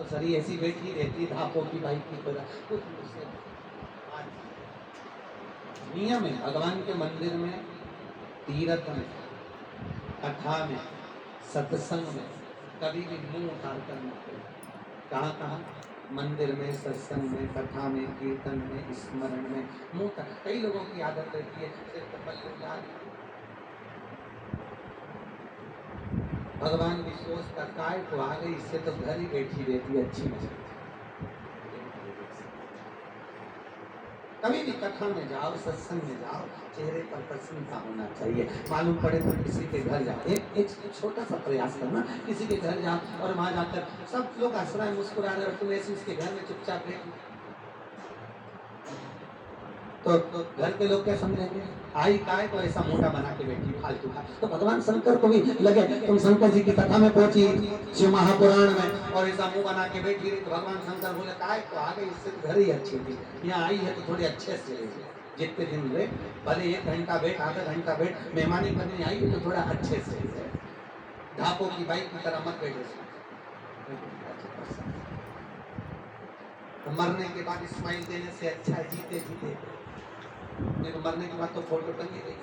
तो सरी ऐसी बैठी रहती धापों की भाई की तरह कुछ मुझसे नियम है भगवान के मंदिर में, तीर्थ में, कथा में, सत्संग में कभी भी मुंह उतार कर मत। कहाँ कहाँ? मंदिर में, सत्संग में, कथा में, कीर्तन में, स्मरण में मुंह तक। कई लोगों की आदत रहती है भगवान की सोच का काय को आ गई, इससे तो घर ही बैठी रहती है अच्छी मछली। कभी भी कथा में जाओ, सत्संग में जाओ, चेहरे पर प्रसन्नता होना चाहिए। मालूम पड़े तो किसी के घर जाओ, एक छोटा सा प्रयास करना, किसी के घर जाओ और वहां जाकर सब लोग हंस रहे हैं, मुस्कुरा रहे, और तुम ऐसे उसके घर में चुपचाप बैठो तो घर के लोग क्या समझेंगे? आई काय को ऐसा मोटा बना के बैठी फालतू का। तो भगवान शंकर को भी लगे तुम शंकर जी की कथा में पहुंची शिव महापुराण में और ऐसा मुंह बना के बैठी रही, तो भगवान शंकर बोले काय को आ गई, इससे तो घर ही अच्छी थी, यहाँ आई है तो थोड़े अच्छे से रही, जितने दिन रहे भले 1 घंटा बैठ, आधा घंटा बैठ, मेहमानी करने आई है तो थोड़ा अच्छे से रहे, ढापों की बाई की तरह मत बैठे। तो मरने के बाद स्माइल देने से अच्छा है जीते जीते, नहीं तो मरने के बाद तो फोटो टंगी रही।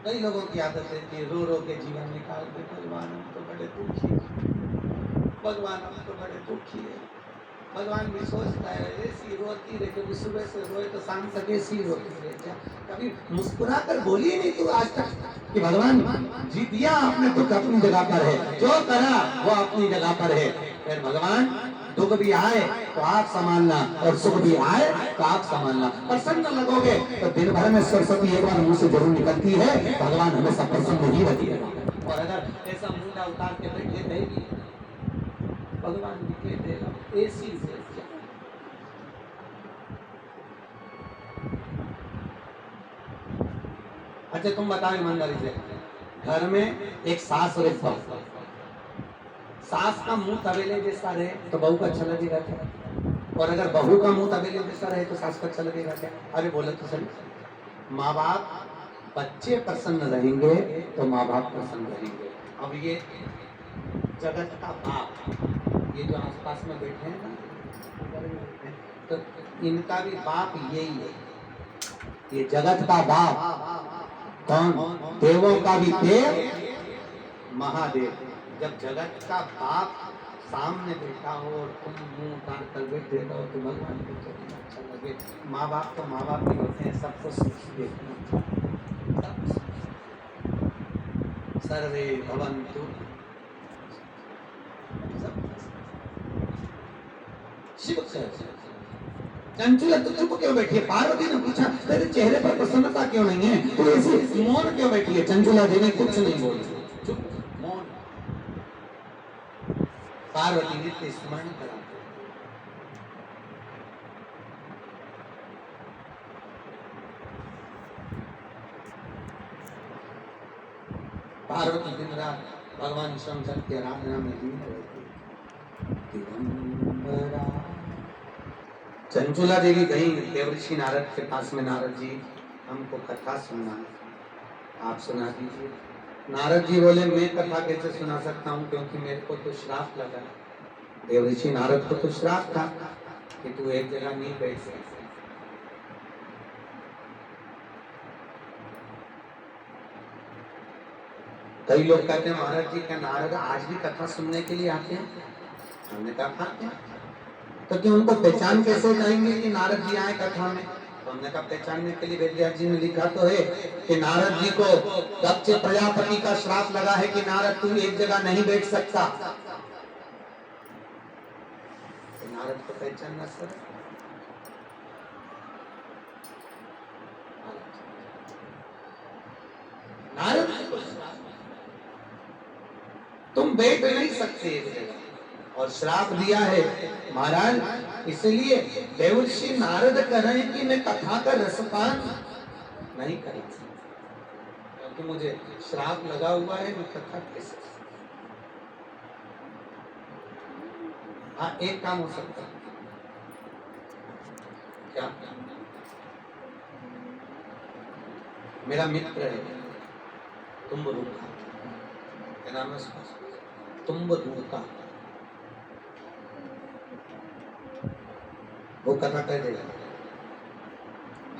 कई लोगों की आदत है कि रो रो के जीवन निकाल दे, भगवान हम तो बड़े दुखी, भगवान हम तो बड़े दुखी है। भगवान भी सोचता है ऐसी रोती रहे, क्योंकि सुबह से रोए तो शाम तक ऐसी रोती रहे। क्या कभी मुस्कुरा कर बोली नहीं तू आज तक कि भगवान जी दिया आपने दुख अपनी जगह पर है, जो करा वो अपनी जगह पर है। फिर भगवान दुख भी आए तो आप संभालना और सुख भी आए तो आप संभालना। प्रसन्न लगोगे तो दिन भर में सरस्वती एक बार मुंह से जरूर निकलती है, भगवान हमेशा प्रसन्न ही रखिएगा। और अगर ऐसा मुंडा उतार के बैठे रहेगी, भगवान भी कह देगा ऐसी से अच्छा तुम बताओ ईमानदारी से, घर में एक सास और एक बहू, सास का मुंह तबेले जैसा रहे तो बहू का अच्छा लगेगा क्या? और अगर बहू का मुंह तबेले जैसा रहे तो सास का अच्छा लगेगा क्या? अरे बोलो तो सही। माँ बाप बच्चे प्रसन्न रहेंगे तो माँ बाप प्रसन्न रहेंगे। अब ये जगत का बाप, ये जो आसपास में बैठे हैं ना, तो इनका भी बाप यही है। ये जगत का बाप कौन? देवों का भी देव महादेव। जब जगत का बाप सामने बैठा हो और तुम मुंह उतार कर बैठे हो तो भगवान को तो अच्छा लगे। माँ बाप तो माँ बाप ही होते हैं, सबको सुखी देखना। सर्वे भवन्तु शिव चंचल तो चुप क्यों बैठी है? पार्वती ने पूछा तेरे चेहरे पर प्रसन्नता क्यों नहीं है, तू ऐसी मौन क्यों बैठी है? चंचुला जी ने कुछ नहीं बोली, चुप मौन। पार्वती ने स्मरण करा, पार्वती दिन रात भगवान शंकर की आराधना में लीन रहती। चंचुला देवी गई देवर्षि नारद के पास में, नारद जी हमको कथा सुनना है, आप सुना दीजिए। नारद जी बोले मैं कथा कैसे सुना सकता हूँ, क्योंकि मेरे को तो श्राप लगा। देवर्षि नारद को तो श्राप था कि तू एक जगह नहीं बैठ सकता। कई लोग कहते हैं महाराज जी क्या नारद आज भी कथा सुनने के लिए आते हैं? हमने कहा आते हैं, तो क्यों उनको पहचान कैसे जाएंगे कि नारद जी आए कथा में? तो हमने कहा पहचानने के लिए वेद व्यास जी ने लिखा तो है कि नारद जी को दक्ष प्रजापति का श्राप लगा है कि नारद तू एक जगह नहीं बैठ सकता। तो नारद को पहचानना सर, नारद जी को तुम बैठ नहीं सकते एक जगह, और श्राप दिया है महाराज। इसलिए देवर्षि नारद कह रहे हैं कि मैं कथा का रसपान नहीं करूंगा, क्योंकि मुझे श्राप लगा हुआ है, मैं कथा कैसे। हाँ एक काम हो सकता है, क्या? मेरा मित्र है, तुम रूखा, क्या नाम है उसका, तुम्बरूका, वो कथा कह देगा।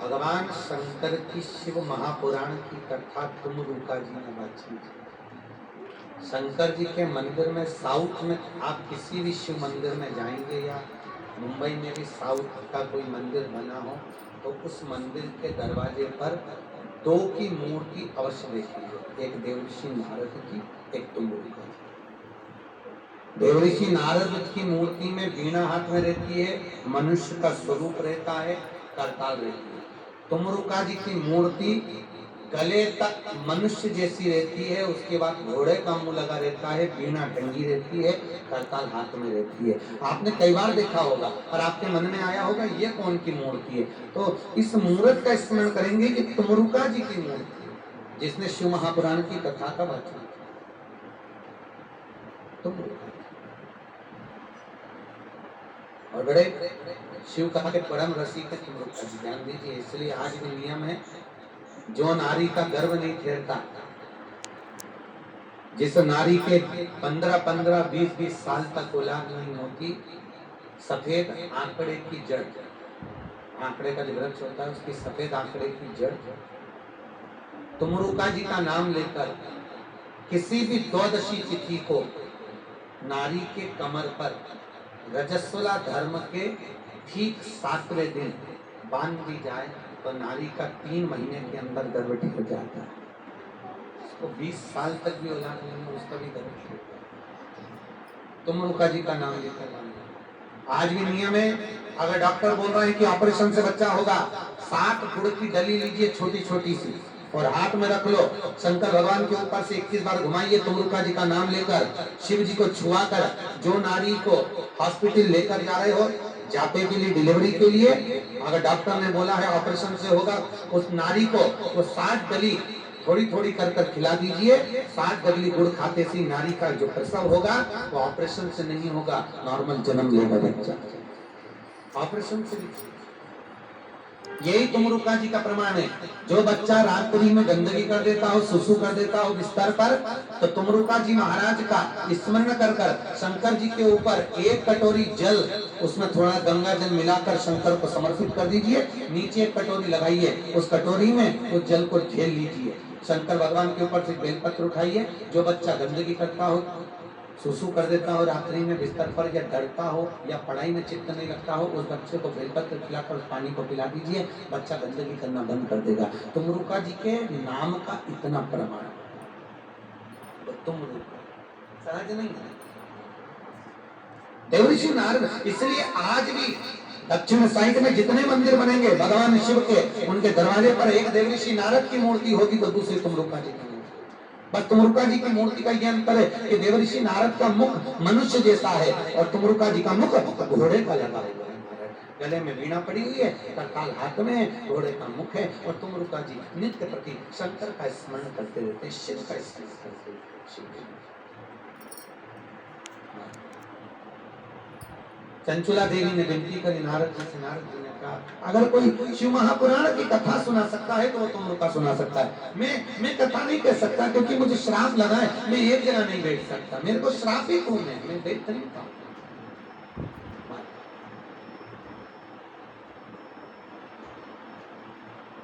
भगवान शंकर की शिव महापुराण की कथा तुम्बरूका जी ने बातचीत की। शंकर जी के मंदिर में साउथ में आप किसी भी शिव मंदिर में जाएंगे या मुंबई में भी साउथ का कोई मंदिर बना हो तो उस मंदिर के दरवाजे पर दो की मूर्ति अवश्य देखिए, एक देवर्षि नारद की, एक तुम्बरूका जी। देवर्षि नारद की मूर्ति में वीणा हाथ में रहती है, मनुष्य का स्वरूप रहता है, करताल रहती है। तुम्बरूका जी की मूर्ति गले तक मनुष्य जैसी रहती है, उसके बाद घोड़े का मुंह लगा रहता है, वीणा टंगी रहती है, करताल हाथ में रहती है। आपने कई बार देखा होगा और आपके मन में आया होगा ये कौन की मूर्ति है, तो इस मूर्त का स्मरण करेंगे कि तुम्बरूका जी की मूर्ति है जिसने शिव महापुराण की कथा का वाचन किया। और बड़े शिव कथा के परम रसिक है तुम्बरूका जी, ध्यान दीजिए। इसलिए आज भी नियम है, जो नारी का गर्भ नहीं ठहरता, जिस नारी के 15-15, 20-20 साल तक औलाद नहीं होती, सफेद आंकड़े की जड़, आंकड़े का जो वृक्ष होता है उसकी सफेद आंकड़े की जड़, तुम्बरूका जी का नाम लेकर किसी भी द्वादशी तिथि को नारी के कमर पर रजस्वला धर्म के ठीक 7वें दिन बांध दी जाए तो नारी का 3 महीने के अंदर गर्भ ठहर जाता है। उसको 20 साल तक भी औलाद नहीं हो, उसका भी गर्भ ठहर जाता है। तुम्बरूका जी का नाम लेकर बांध। आज भी नियम है, अगर डॉक्टर बोल रहे हैं कि ऑपरेशन से बच्चा होगा, 7 गुड़ की डली लीजिए छोटी छोटी सी और हाथ में रख लो, शंकर भगवान के ऊपर से 21 बार घुमाइए, तुम्बरूका जी का नाम लेकर, शिव जी को छुआ कर। जो नारी को हॉस्पिटल लेकर जा रहे हो जापे के लिए, डिलीवरी के लिए, अगर डॉक्टर ने बोला है ऑपरेशन से होगा, उस नारी को वो 7 डली थोड़ी थोड़ी कर कर खिला दीजिए। 7 डली गुड़ खाते से नारी का जो प्रसव होगा वो ऑपरेशन से नहीं होगा, नॉर्मल जन्म लेगा बच्चा, ऑपरेशन से नहीं। यही तुम्बरूका जी का प्रमाण है। जो बच्चा रात्रि में गंदगी कर देता हो, सुसु कर देता हो बिस्तर पर, तो तुम्बरूका जी महाराज का स्मरण कर कर शंकर जी के ऊपर 1 कटोरी जल, उसमें थोड़ा गंगा जल मिलाकर शंकर को समर्पित कर दीजिए, नीचे 1 कटोरी लगाइए, उस कटोरी में उस जल को झेल लीजिए, शंकर भगवान के ऊपर से बेलपत्र उठाइए। जो बच्चा गंदगी करता हो, सुसु कर देता हो रात्रि में बिस्तर पर, या डरता हो या पढ़ाई में चित्त नहीं लगता हो, उस बच्चे को बेलपत्र खिलाकर उस पानी को पिला दीजिए, बच्चा गंदगी करना बंद कर देगा। तुम्बरूका जी के नाम का इतना प्रमाण, तो तुम्बरूका सहज नहीं है, देवर्षि नारद। इसलिए आज भी दक्षिण साइड में जितने मंदिर बनेंगे भगवान शिव के, उनके दरवाजे पर एक देवर्षि नारद की मूर्ति होगी तो दूसरी तुम्बरूका जी की। बस तुम्बरूका जी की मूर्ति का ये अंतर है कि देवर्षि नारद का मुख मनुष्य जैसा है और तुम्बरूका जी का मुख घोड़े का लगा हुआ है, गले में वीणा पड़ी हुई है, करताल हाथ में, घोड़े का मुख है। और तुम्बरूका जी नित्य प्रति शंकर का स्मरण करते रहते, शिव का स्मरण करते रहते। चंचुला देवी ने विनती करी नारद जी से, नारद जी ने कहा अगर कोई शिव महापुराण की कथा सुना सकता है तो वो तुम्बरूका सुना सकता है। मैं कथा नहीं कह सकता क्योंकि मुझे श्राप लगा है, मैं एक जगह नहीं बैठ सकता, मेरे को श्राप ही कौन है, मैं बैठ नहीं पाऊंगा।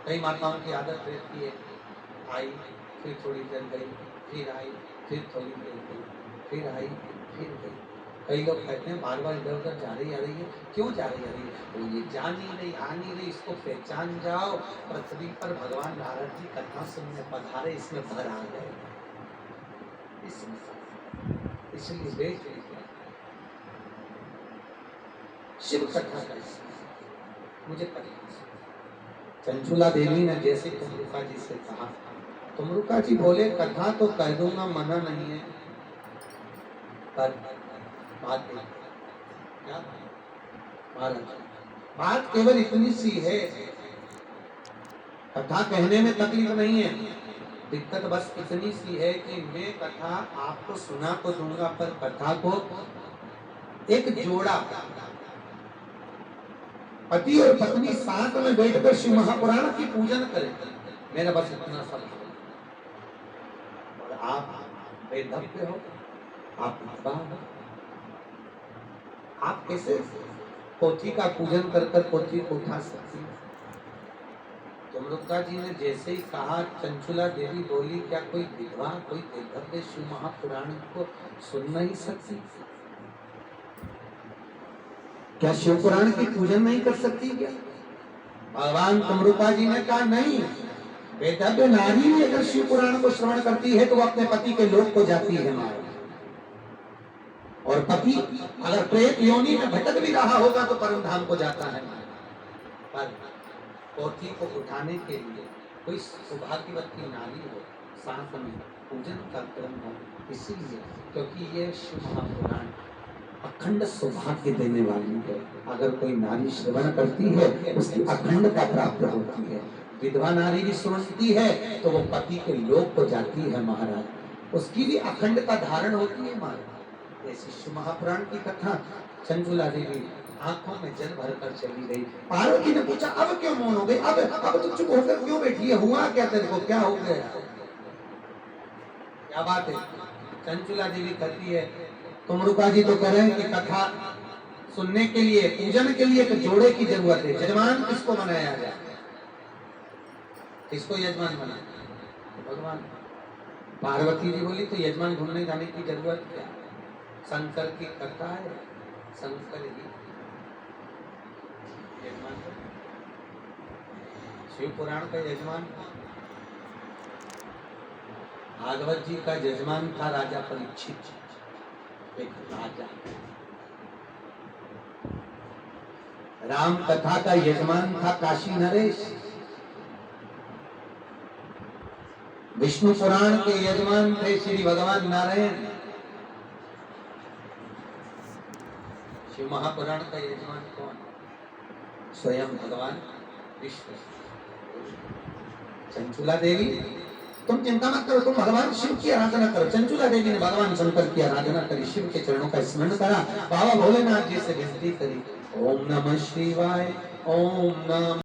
कई माताओं की आदत रहती है, आई फिर थोड़ी देर गई, फिर आई फिर थोड़ी देर गई, फिर आई फिर गई। कई लोग कहते हैं बार बार इधर उधर जा रही आ रही है, क्यों जा रही आ रही है, तो ये जा नहीं रही, आ नहीं रही, इसको पहचान जाओ। पृथ्वी पर भगवान नारद जी कथा सुनने पधारे, इसमें भर आ गए, इसलिए देख शिव कथा का मुझे पता। चंचुला देवी ने जैसे तुम्बरूका जी से कहा, तुम्बरूका जी बोले कथा तो कह दूंगा, मना नहीं है, पर बात क्या महाराज, बात केवल इतनी सी है, कथा कहने में तकलीफ नहीं है, दिक्कत बस इतनी सी है कि मैं कथा आपको सुना तो दूंगा, पर कथा को एक जोड़ा पति और पत्नी साथ में बैठकर शिव महापुराण की पूजन करें, मेरा बस इतना सब। और आप बेधव्य हो, आप विधवा हो। आप कैसे पोथी का पूजन कर कर पोथी को उठा सकती हैं? तमरुका जी ने जैसे ही कहा, चंचुला देवी बोली, क्या कोई विधवा कोई बेधव्य शिव महापुराण को सुन नहीं सकती? क्या शिव पुराण की पूजन नहीं कर सकती क्या? भगवान तमरुका जी ने कहा नहीं, बेधव्य नारी भी अगर शिव पुराण को श्रवण करती है तो वो अपने पति के लोक को जाती है मार। और पति अगर प्रेत योनि में भटक भी रहा होगा तो परम धाम को जाता है। पर पोथी को उठाने के लिए कोई सौभाग्यवती नारी हो, साथ में पूजन का क्रम हो, इसीलिए क्योंकि ये शिव महापुराण अखंड सौभाग्य देने वाली है। अगर कोई नारी श्रवण करती है उसकी अखंडता प्राप्त होती है। विधवा नारी भी सुनती है तो वो पति के लोक को जाती है महाराज, उसकी भी अखंडता धारण होती है महाराज। ऐसी शिव महापुराण की कथा। चंचुला देवी आंखों में जल भरकर चली गई। पार्वती ने पूछा अब क्यों मौन हो गई, अब तो चुप होकर क्यों बैठी है, हुआ क्या तेरे को, क्या हो गया, क्या बात है? चंचुला देवी कहती है, तमरुका जी तो कह रहे हैं कि कथा सुनने के लिए, पूजन के लिए एक जोड़े की जरूरत है। यजमान किसको बनाया जाए? किसको यजमान बनाया? भगवान। पार्वती जी बोली तो यजमान ढूंढने जाने की जरूरत क्या? शंकर की कथा है, शंकर ही यजमान। शिव पुराण का यजमान भागवत जी का यजमान था राजा परीक्षित, एक राजा। राम कथा का यजमान था काशी नरेश। विष्णु पुराण के यजमान थे श्री भगवान नारायण। शिव महापुराण का यजमान कौन? स्वयं भगवान विष्णु। चंचुला देवी तुम चिंता मत करो, तुम भगवान शिव की आराधना करो। चंचुला देवी ने भगवान शंकर की आराधना करी, शिव के चरणों का स्मरण करा, बाबा भोलेनाथ जी से विनती करी, ओम नमः शिवाय, ओम नमः